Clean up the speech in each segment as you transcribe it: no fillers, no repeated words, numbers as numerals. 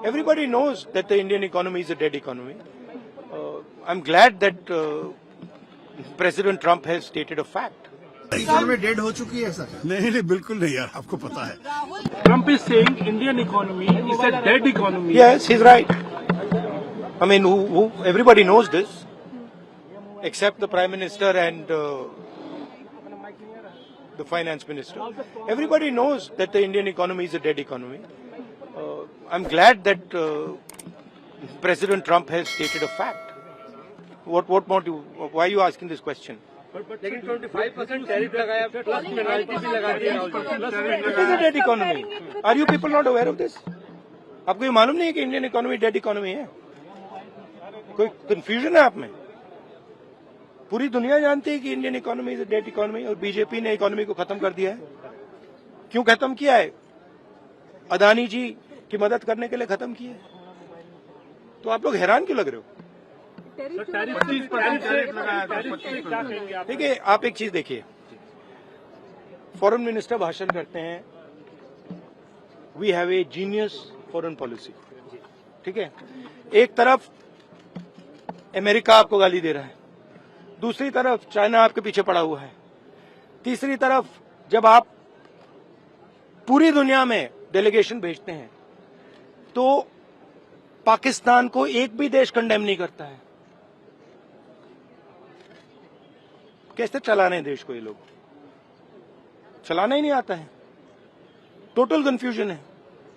Everybody knows that the Indian economy is a dead economy. I'm glad that President Trump has stated a fact. Economy dead हो चुकी है sir? नहीं बिल्कुल नहीं यार, आपको पता है. Trump is saying Indian economy is a dead economy. Yes, he's right. I mean, everybody knows this, except the Prime Minister and the Finance Minister. Everybody knows that the Indian economy is a dead economy. I'm glad that President Trump has stated a fact. What more do you, why are you asking this question? लेकिन 25% tariff लगाया plus penalty भी लगा दी है. It is a dead economy. Are you people not aware of this? आपको ये मालूम नहीं है कि इंडियन इकोनॉमी डेड इकोनॉमी है? कोई कंफ्यूजन है आप में? पूरी दुनिया जानती है कि Indian economy is a dead economy और बीजेपी ने इकोनॉमी को खत्म कर दिया है. क्यों खत्म किया है? अदानी जी की मदद करने के लिए खत्म किया है. तो आप लोग हैरान क्यों लग रहे हो? देखिए, आप एक चीज देखिए, फॉरेन मिनिस्टर भाषण करते हैं, we have a genius foreign policy. ठीक है, एक तरफ अमेरिका आपको गाली दे रहा है, दूसरी तरफ चाइना आपके पीछे पड़ा हुआ है, तीसरी तरफ जब आप पूरी दुनिया में डेलीगेशन भेजते हैं तो पाकिस्तान को एक भी देश कंडेम नहीं करता है. कैसे चलाने हैं देश को? ये लोग चलाना ही नहीं आता है. टोटल कंफ्यूजन है.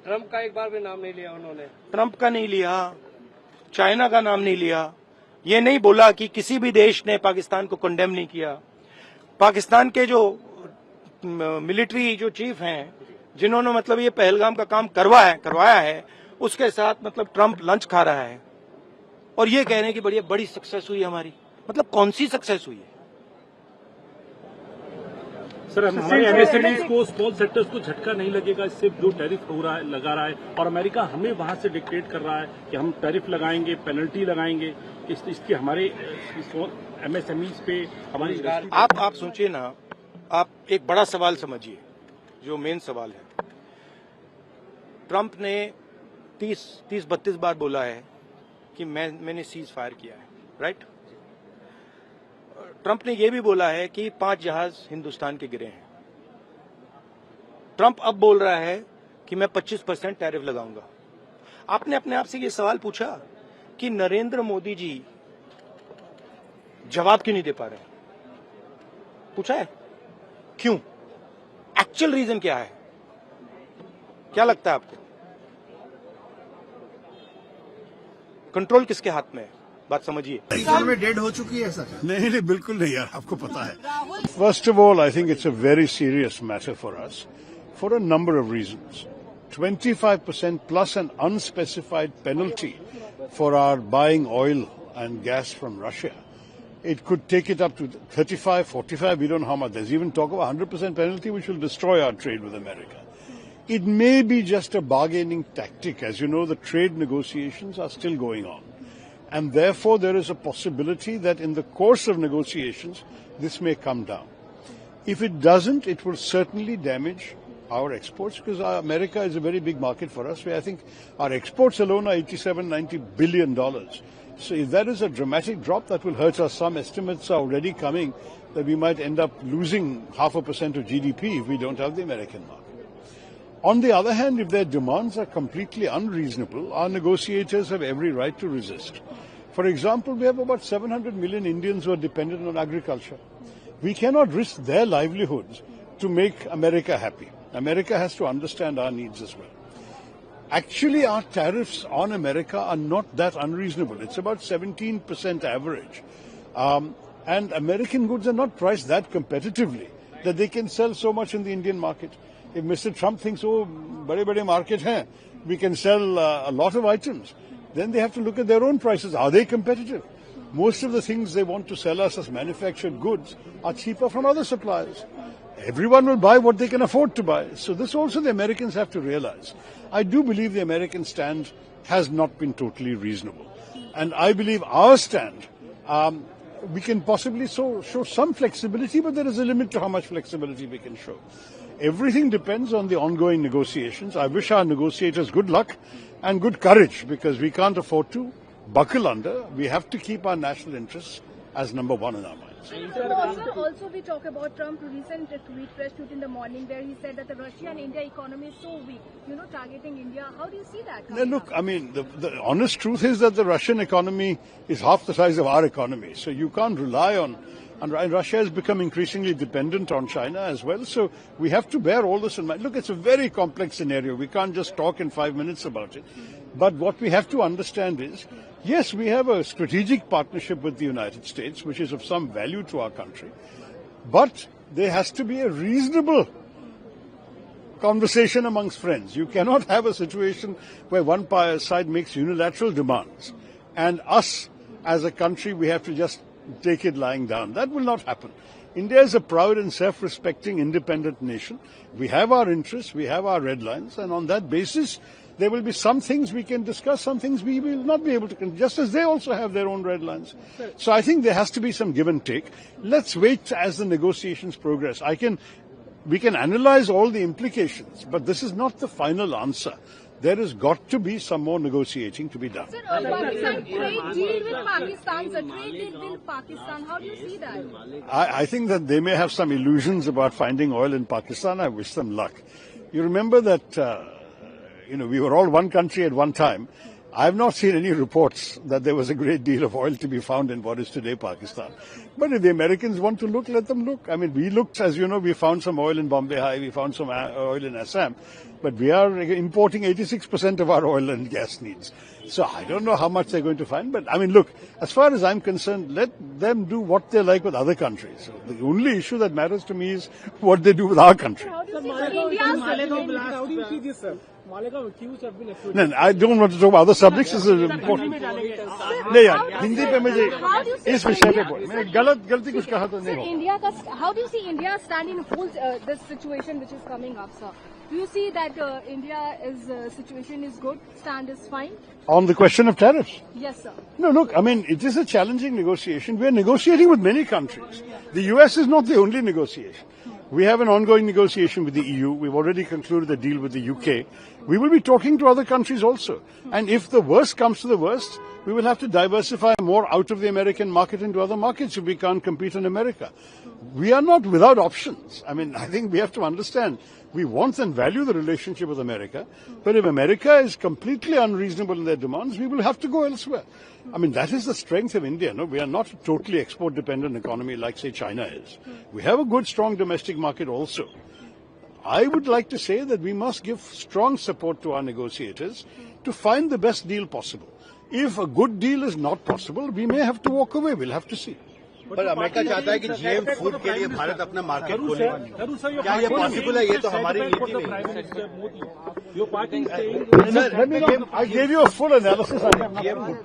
ट्रम्प का एक बार भी नाम नहीं लिया उन्होंने. ट्रम्प का नहीं लिया, चाइना का नाम नहीं लिया, ये नहीं बोला कि किसी भी देश ने पाकिस्तान को कंडेम नहीं किया. पाकिस्तान के जो मिलिट्री जो चीफ हैं, जिन्होंने मतलब ये पहलगाम का काम करवाया है, उसके साथ मतलब ट्रम्प लंच खा रहा है और ये कह रहे हैं कि बड़ी सक्सेस हुई हमारी. मतलब कौन सी सक्सेस हुई है? सर, हमारे एमएसएमईज को, स्मॉल सेक्टर्स को झटका नहीं लगेगा इससे जो टैरिफ लगा रहा है, और अमेरिका हमें वहां से डिक्टेट कर रहा है कि हम टैरिफ लगाएंगे, पेनल्टी लगाएंगे, इसकी हमारे एमएसएमईज पे हमारी. आप सोचिए ना, आप एक बड़ा सवाल समझिए जो मेन सवाल है. ट्रम्प ने 30-32 बार बोला है कि मैंने सीज फायर किया है, राइट? ट्रम्प ने यह भी बोला है कि 5 जहाज हिंदुस्तान के गिरे हैं. ट्रम्प अब बोल रहा है कि मैं 25% टैरिफ लगाऊंगा. आपने अपने आप से ये सवाल पूछा कि नरेंद्र मोदी जी जवाब क्यों नहीं दे पा रहे? पूछा है क्यों? एक्चुअल रीजन क्या है? क्या लगता है आपको? कंट्रोल किसके हाथ में है? बात समझिए. इकोनॉमी डेड हो चुकी है सर? नहीं बिल्कुल नहीं यार, आपको पता है. First of all, I think it's a very serious matter for us for a number of reasons. 25% plus an unspecified penalty for our buying oil and gas from Russia. It could take it up to 35, 45, we don't know how much. There's even talk of a 100% penalty which will destroy our trade with America. It may be just a bargaining tactic. As you know, the trade negotiations are still going on. And therefore, there is a possibility that in the course of negotiations, this may come down. If it doesn't, it will certainly damage our exports, because America is a very big market for us, where I think our exports alone are $87-90 billion. So if that is a dramatic drop, that will hurt us. Some estimates are already coming that we might end up losing 0.5% of GDP if we don't have the American market. On the other hand, if their demands are completely unreasonable, our negotiators have every right to resist. For example, we have about 700 million Indians who are dependent on agriculture. We cannot risk their livelihoods to make America happy. America has to understand our needs as well. Actually, our tariffs on America are not that unreasonable. It's about 17% average. And American goods are not priced that competitively that they can sell so much in the Indian market. If Mr. Trump thinks, oh, bade market hai, we can sell a lot of items, then they have to look at their own prices. Are they competitive? Most of the things they want to sell us as manufactured goods are cheaper from other suppliers. Everyone will buy what they can afford to buy. So this also the Americans have to realize. I do believe the American stand has not been totally reasonable. And I believe our stand, we can possibly show some flexibility, but there is a limit to how much flexibility we can show. Everything depends on the ongoing negotiations. I wish our negotiators good luck. and good courage, because we can't afford to buckle under. We have to keep our national interests as number one in our minds. Also, we talk about Trump's recent press tweet in the morning where he said that the Russia and India economy is so weak, targeting India. How do you see that? Now, look, I mean, the honest truth is that the Russian economy is half the size of our economy. So you can't rely on, and Russia has become increasingly dependent on China as well. So we have to bear all this in mind. Look, it's a very complex scenario. We can't just talk in 5 minutes about it. But what we have to understand is, yes, we have a strategic partnership with the United States, which is of some value to our country. But there has to be a reasonable conversation amongst friends. You cannot have a situation where one side makes unilateral demands and us as a country, we have to just take it lying down. That will not happen. India is a proud and self-respecting independent nation. We have our interests, we have our red lines, and on that basis, there will be some things we can discuss, some things we will not be able to, just as they also have their own red lines. So I think there has to be some give and take. Let's wait as the negotiations progress. We can analyze all the implications, but this is not the final answer. There has got to be some more negotiating to be done. Sir, Pakistan trade deal with Pakistan, sir, trade deal with Pakistan. How do you see that? I think that they may have some illusions about finding oil in Pakistan. I wish them luck. You remember that, we were all one country at one time. I have not seen any reports that there was a great deal of oil to be found in what is today Pakistan. But if the Americans want to look, let them look. I mean, we looked, as you know, we found some oil in Bombay High, we found some oil in Assam, but we are importing 86% of our oil and gas needs. So I don't know how much they're going to find, but I mean, look, as far as I'm concerned, let them do what they like with other countries. So the only issue that matters to me is what they do with our country. How do you see How do you see this, sir? Malegaon accused have been accused. No, I don't want to talk about other subjects. This is important. नहीं यार, हिंदी पे मुझे इस विषय पे बोल. मैं गलती कुछ कहा तो नहीं होगा. How do you see India stand in this situation which is coming up, sir? Do you see that India's situation is good, stand is fine? On the question of tariffs? Yes, sir. No, look, I mean, it is a challenging negotiation. We are negotiating with many countries. The US is not the only negotiation. We have an ongoing negotiation with the EU. We've already concluded a deal with the UK. We will be talking to other countries also. And if the worst comes to the worst, we will have to diversify more out of the American market into other markets if we can't compete in America. We are not without options. I mean, I think we have to understand we want and value the relationship with America. But if America is completely unreasonable in their demands, we will have to go elsewhere. I mean, that is the strength of India. No, we are not a totally export-dependent economy like, say, China is. We have a good, strong domestic market also. I would like to say that we must give strong support to our negotiators to find the best deal possible. If a good deal is not possible, we may have to walk away. We'll have to see. पर America चाहता है कि GM food के लिए भारत अपना market खोले. क्या ये पॉसिबल है? ये तो हमारी नीति में. I gave you a full analysis on GM food.